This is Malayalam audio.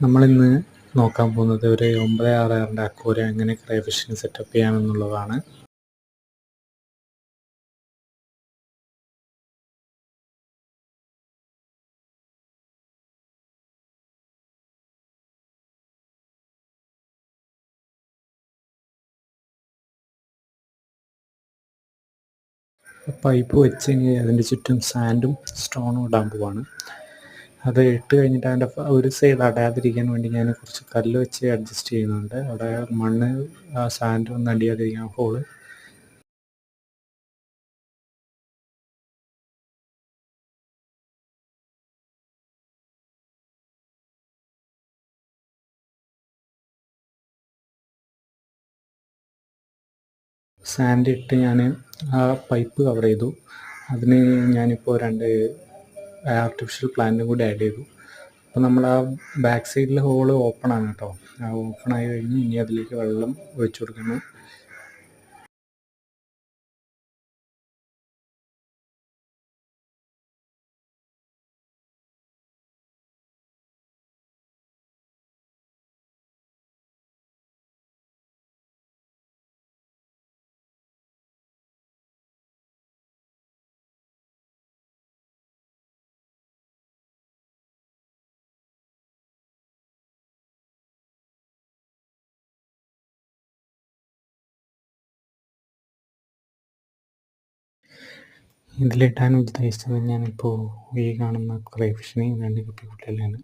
നമ്മളിന്ന് നോക്കാൻ പോകുന്നത് ഒരു 966 അക്വേറിയം എങ്ങനെ ക്രേ ഫിഷിന് സെറ്റപ്പ് ചെയ്യാമെന്നുള്ളതാണ്. പൈപ്പ് വെച്ച് അതിൻ്റെ ചുറ്റും സാൻഡും സ്റ്റോണും ഇടാൻ പോവാണ്. അത് ഇട്ട് കഴിഞ്ഞിട്ട് അതിൻ്റെ ഒരു സൈഡ് അടയാതിരിക്കാൻ വേണ്ടി ഞാൻ കുറച്ച് കല്ല് വെച്ച് അഡ്ജസ്റ്റ് ചെയ്യുന്നുണ്ട്. അവിടെ മണ്ണ് സാൻഡ് ഒന്നും അടിയാതിരിക്കാൻ ഹോള് സാൻഡ് ഇട്ട് ഞാൻ ആ പൈപ്പ് കവർ ചെയ്തു. അതിന് ഞാനിപ്പോൾ 2 ആർട്ടിഫിഷ്യൽ പ്ലാന്റും കൂടി ആഡ് ചെയ്തു. അപ്പോൾ നമ്മൾ ആ ബാക്ക് സൈഡിൽ ഹോള് ഓപ്പൺ ആണ് കേട്ടോ. ആ ഓപ്പൺ ആയി കഴിഞ്ഞ് ഇനി അതിലേക്ക് വെള്ളം ഒഴിച്ചു കൊടുക്കണം. ഇതിലിടാൻ ഉദ്ദേശിച്ചത് ഞാനിപ്പോൾ ഈ കാണുന്ന ക്രേ ഫിഷിനെ 2 കുപ്പിക്കുള്ളിലാണ്.